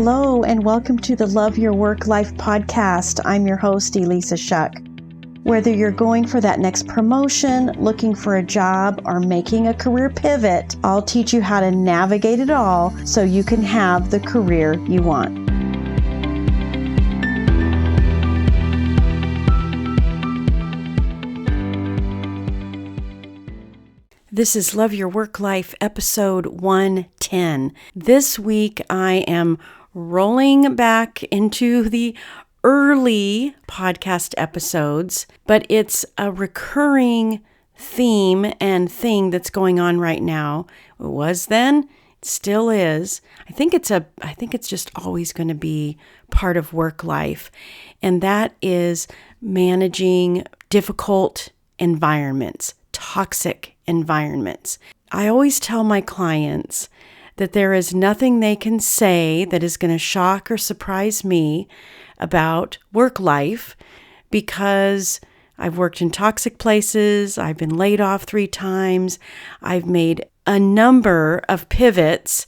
Hello, and welcome to the Love Your Work Life podcast. I'm your host, Elissa Shuck. Whether you're going for that next promotion, looking for a job, or making a career pivot, I'll teach you how to navigate it all so you can have the career you want. This is Love Your Work Life, episode 110. This week, I am rolling back into the early podcast episodes, but it's a recurring theme and thing that's going on right now. It was then, it still is. I think it's just always going to be part of work life, and that is managing difficult environments, toxic environments. I always tell my clients that there is nothing they can say that is going to shock or surprise me about work life, because I've worked in toxic places, I've been laid off 3 times, I've made a number of pivots,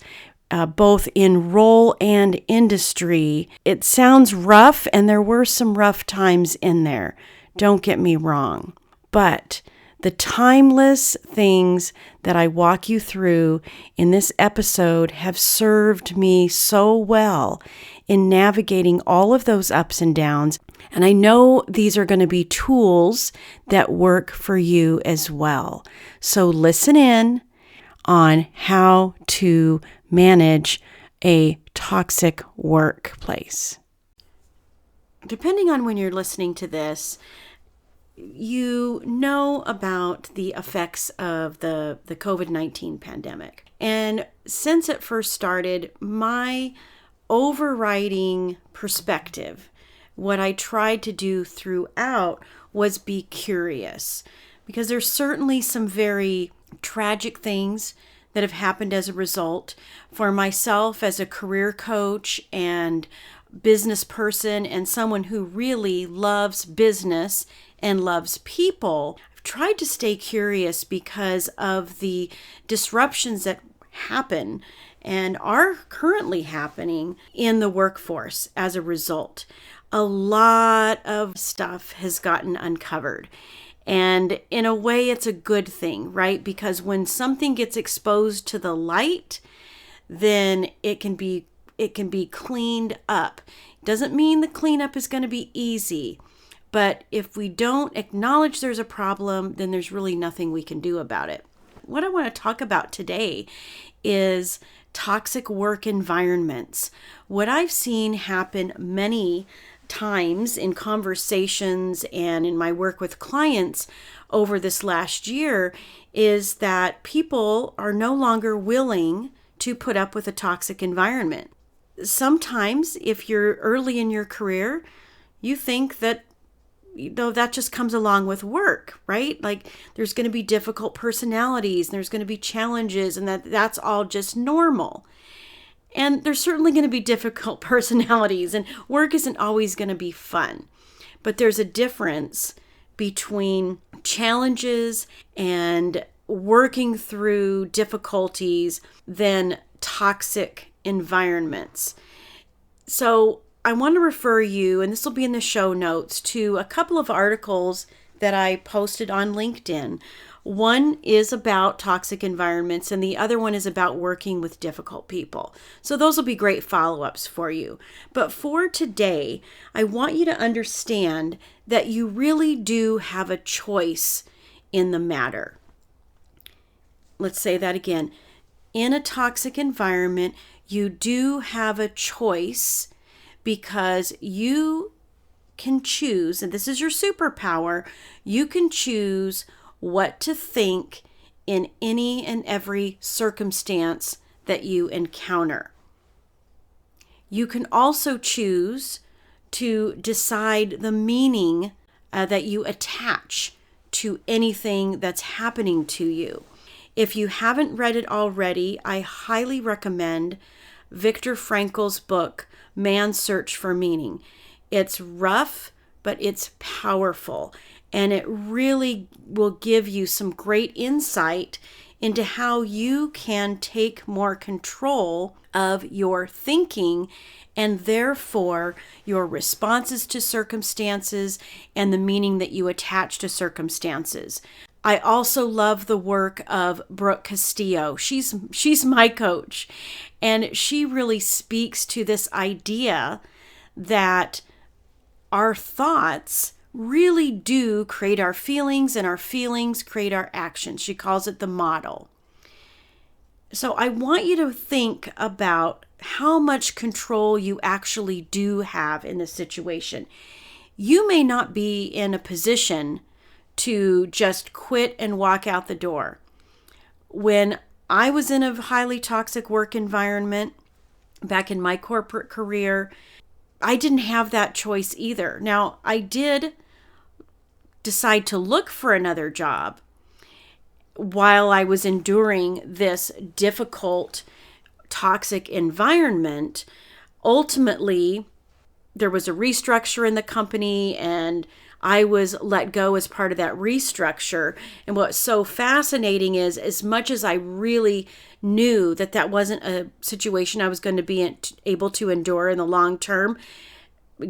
both in role and industry. It sounds rough, and there were some rough times in there. Don't get me wrong. But the timeless things that I walk you through in this episode have served me so well in navigating all of those ups and downs. And I know these are going to be tools that work for you as well. So listen in on how to manage a toxic workplace. Depending on when you're listening to this, you know about the effects of the COVID-19 pandemic. And since it first started, my overriding perspective, what I tried to do throughout, was be curious. Because there's certainly some very tragic things that have happened as a result. For myself as a career coach and business person and someone who really loves business and loves people, I've tried to stay curious because of the disruptions that happen and are currently happening in the workforce as a result. A lot of stuff has gotten uncovered. And in a way, it's a good thing, right? Because when something gets exposed to the light, then it can be cleaned up. Doesn't mean the cleanup is going to be easy. But if we don't acknowledge there's a problem, then there's really nothing we can do about it. What I want to talk about today is toxic work environments. What I've seen happen many times in conversations and in my work with clients over this last year is that people are no longer willing to put up with a toxic environment. Sometimes, if you're early in your career, you think that that just comes along with work, right? Like there's going to be difficult personalities and there's going to be challenges and that's all just normal. And there's certainly going to be difficult personalities and work isn't always going to be fun. But there's a difference between challenges and working through difficulties than toxic environments. So I want to refer you, and this will be in the show notes, to a couple of articles that I posted on LinkedIn. One is about toxic environments, and the other one is about working with difficult people. So those will be great follow-ups for you. But for today, I want you to understand that you really do have a choice in the matter. Let's say that again. In a toxic environment, you do have a choice, because you can choose, and this is your superpower, you can choose what to think in any and every circumstance that you encounter. You can also choose to decide the meaning that you attach to anything that's happening to you. If you haven't read it already, I highly recommend Viktor Frankl's book, Man's Search for Meaning. It's rough, but it's powerful, and it really will give you some great insight into how you can take more control of your thinking and therefore your responses to circumstances and the meaning that you attach to circumstances. I also love the work of Brooke Castillo. She's my coach, and she really speaks to this idea that our thoughts really do create our feelings, and our feelings create our actions. She calls it the model. So I want you to think about how much control you actually do have in this situation. You may not be in a position to just quit and walk out the door. When I was in a highly toxic work environment back in my corporate career, I didn't have that choice either. Now, I did decide to look for another job while I was enduring this difficult, toxic environment. Ultimately, there was a restructure in the company, and I was let go as part of that restructure. And what's so fascinating is, as much as I really knew that that wasn't a situation I was going to be able to endure in the long term,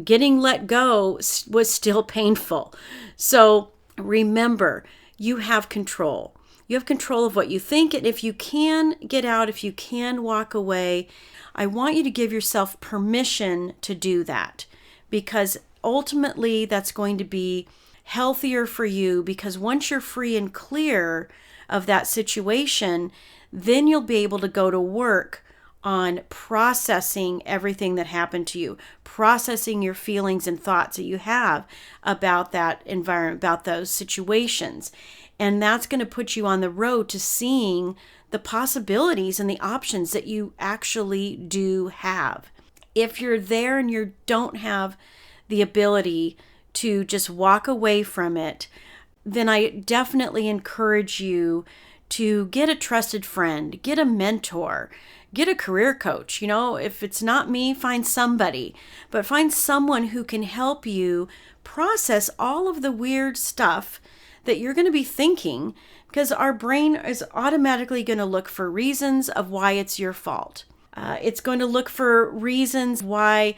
getting let go was still painful. So remember, you have control. You have control of what you think. And if you can get out, if you can walk away, I want you to give yourself permission to do that, because ultimately that's going to be healthier for you, because once you're free and clear of that situation, then you'll be able to go to work on processing everything that happened to you, processing your feelings and thoughts that you have about that environment, about those situations. And that's going to put you on the road to seeing the possibilities and the options that you actually do have. If you're there and you don't have the ability to just walk away from it, then I definitely encourage you to get a trusted friend, get a mentor, get a career coach. If it's not me, find somebody, but find someone who can help you process all of the weird stuff that you're going to be thinking, because our brain is automatically going to look for reasons of why it's your fault. It's going to look for reasons why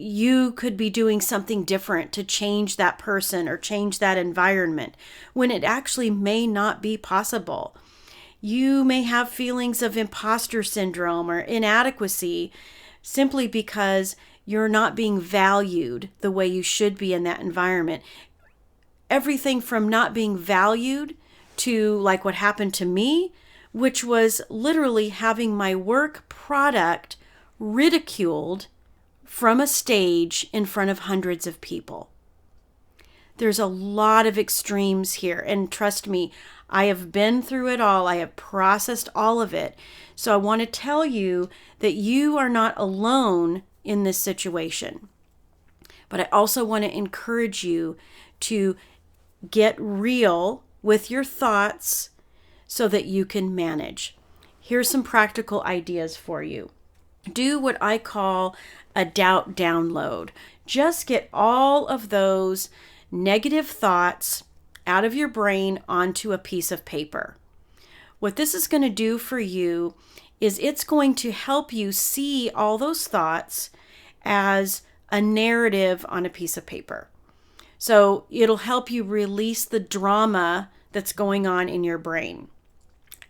you could be doing something different to change that person or change that environment, when it actually may not be possible. You may have feelings of imposter syndrome or inadequacy simply because you're not being valued the way you should be in that environment. Everything from not being valued to, like what happened to me, which was literally having my work product ridiculed from a stage in front of hundreds of people. There's a lot of extremes here, and trust me, I have been through it all. I have processed all of it. So I want to tell you that you are not alone in this situation. But I also want to encourage you to get real with your thoughts so that you can manage. Here's some practical ideas for you. Do what I call a doubt download. Just get all of those negative thoughts out of your brain onto a piece of paper. What this is going to do for you is it's going to help you see all those thoughts as a narrative on a piece of paper. So it'll help you release the drama that's going on in your brain.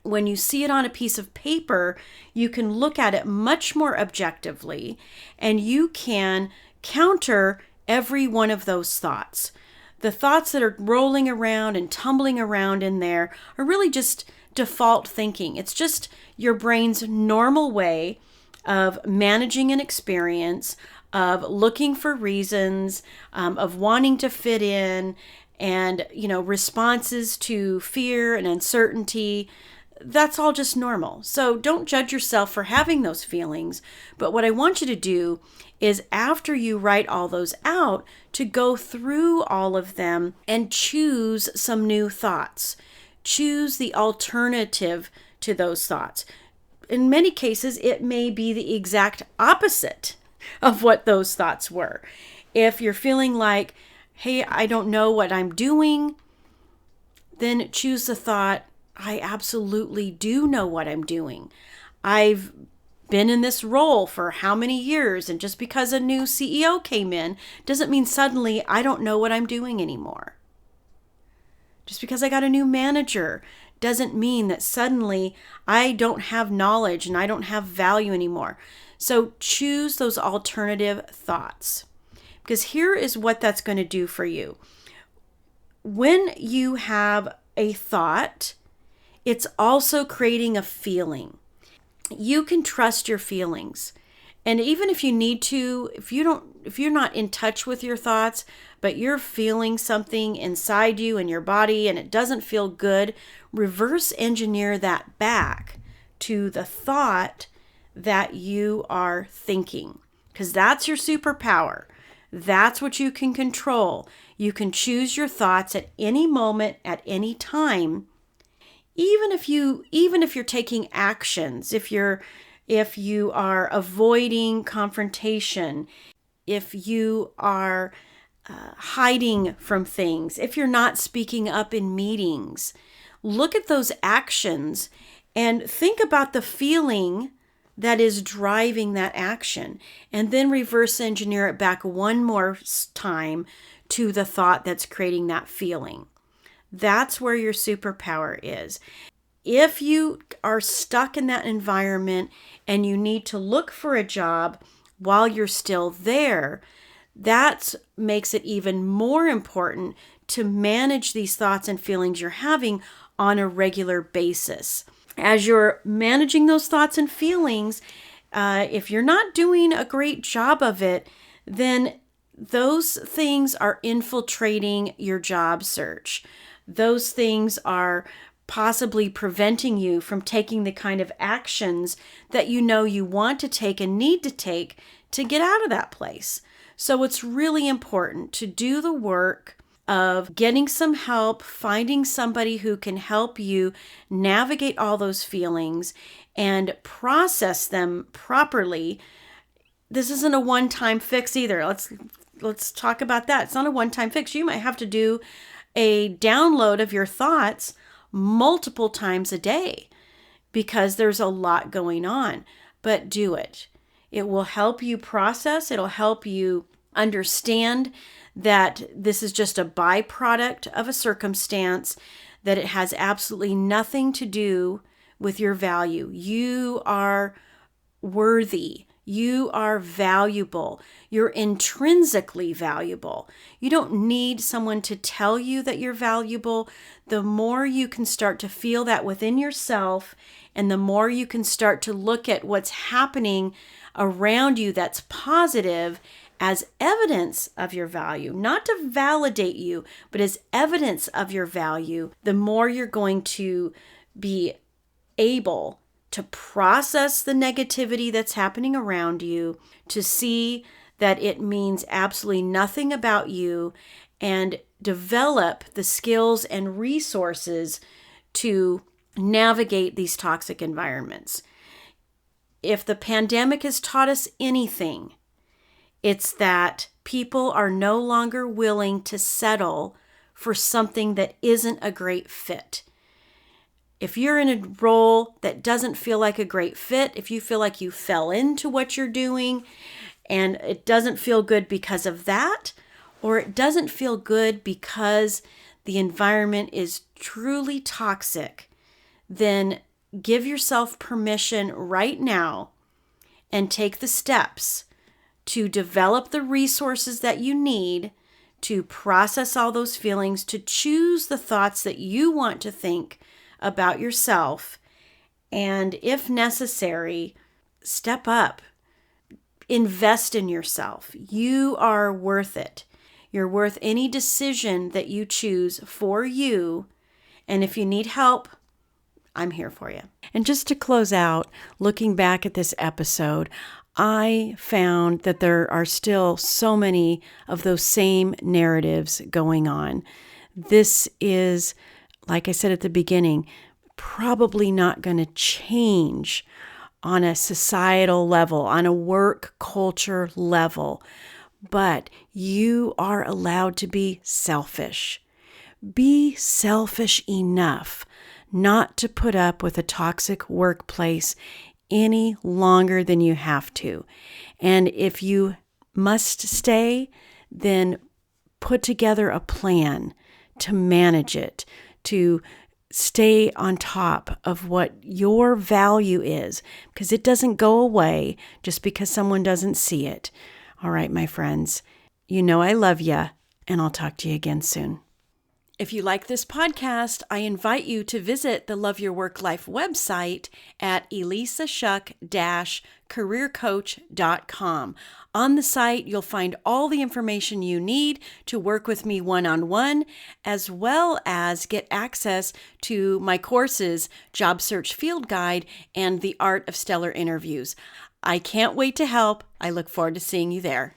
When you see it on a piece of paper, you can look at it much more objectively, and you can counter every one of those thoughts. The thoughts that are rolling around and tumbling around in there are really just default thinking. It's just your brain's normal way of managing an experience, of looking for reasons, of wanting to fit in, and, responses to fear and uncertainty. That's all just normal. So don't judge yourself for having those feelings. But what I want you to do is, after you write all those out, to go through all of them and choose some new thoughts. Choose the alternative to those thoughts. In many cases, it may be the exact opposite of what those thoughts were. If you're feeling like, hey, I don't know what I'm doing, then choose the thought, I absolutely do know what I'm doing. I've been in this role for how many years, and just because a new CEO came in doesn't mean suddenly I don't know what I'm doing anymore. Just because I got a new manager doesn't mean that suddenly I don't have knowledge and I don't have value anymore. So choose those alternative thoughts, because here is what that's going to do for you. When you have a thought, it's also creating a feeling. You can trust your feelings. And even if you need to, if you're not in touch with your thoughts, but you're feeling something inside you and your body and it doesn't feel good, reverse engineer that back to the thought that you are thinking, because that's your superpower. That's what you can control. You can choose your thoughts at any moment, at any time. Even if you're taking actions, if you are avoiding confrontation, if you are hiding from things, if you're not speaking up in meetings, look at those actions and think about the feeling that is driving that action, and then reverse engineer it back one more time to the thought that's creating that feeling. That's where your superpower is. If you are stuck in that environment and you need to look for a job while you're still there, that makes it even more important to manage these thoughts and feelings you're having on a regular basis. As you're managing those thoughts and feelings, if you're not doing a great job of it, then those things are infiltrating your job search. Those things are possibly preventing you from taking the kind of actions that you know you want to take and need to take to get out of that place. So it's really important to do the work of getting some help, finding somebody who can help you navigate all those feelings and process them properly. This isn't a one-time fix either. Let's talk about that. It's not a one-time fix. You might have to do a download of your thoughts multiple times a day because there's a lot going on. But do it. It will help you process. It'll help you understand that this is just a byproduct of a circumstance, that it has absolutely nothing to do with your value. You are worthy. You are valuable. You're intrinsically valuable. You don't need someone to tell you that you're valuable. The more you can start to feel that within yourself, and the more you can start to look at what's happening around you that's positive as evidence of your value, not to validate you, but as evidence of your value, the more you're going to be able to process the negativity that's happening around you, to see that it means absolutely nothing about you, and develop the skills and resources to navigate these toxic environments. If the pandemic has taught us anything, it's that people are no longer willing to settle for something that isn't a great fit. If you're in a role that doesn't feel like a great fit, if you feel like you fell into what you're doing and it doesn't feel good because of that, or it doesn't feel good because the environment is truly toxic, then give yourself permission right now and take the steps to develop the resources that you need to process all those feelings, to choose the thoughts that you want to think about yourself, and if necessary, step up. Invest in yourself. You are worth it. You're worth any decision that you choose for you. And if you need help, I'm here for you. And just to close out, looking back at this episode, I found that there are still so many of those same narratives going on. This is, like I said at the beginning, probably not going to change on a societal level, on a work culture level, but you are allowed to be selfish. Be selfish enough not to put up with a toxic workplace any longer than you have to. And if you must stay, then put together a plan to manage it, to stay on top of what your value is, because it doesn't go away just because someone doesn't see it. All right, my friends, you know I love you, and I'll talk to you again soon. If you like this podcast, I invite you to visit the Love Your Work Life website at elissashuck-careercoach.com. On the site, you'll find all the information you need to work with me one-on-one, as well as get access to my courses, Job Search Field Guide, and The Art of Stellar Interviews. I can't wait to help. I look forward to seeing you there.